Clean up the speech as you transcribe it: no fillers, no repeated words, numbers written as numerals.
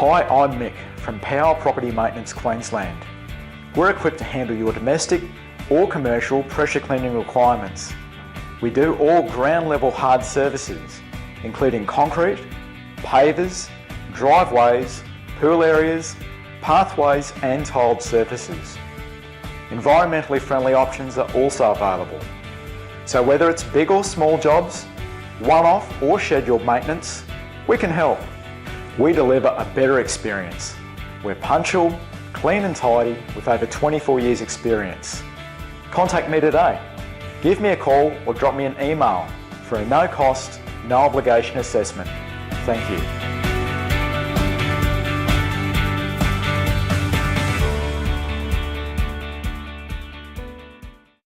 Hi, I'm Mick from Pty Property Maintenance Queensland. We're equipped to handle your domestic or commercial pressure cleaning requirements. We do all ground level hard services, including concrete, pavers, driveways, pool areas, pathways and tiled surfaces. Environmentally friendly options are also available. So whether it's big or small jobs, one-off or scheduled maintenance, we can help. We deliver a better experience. We're punctual, clean and tidy with over 24 years experience. Contact me today. Give me a call or drop me an email for a no cost, no obligation assessment. Thank you.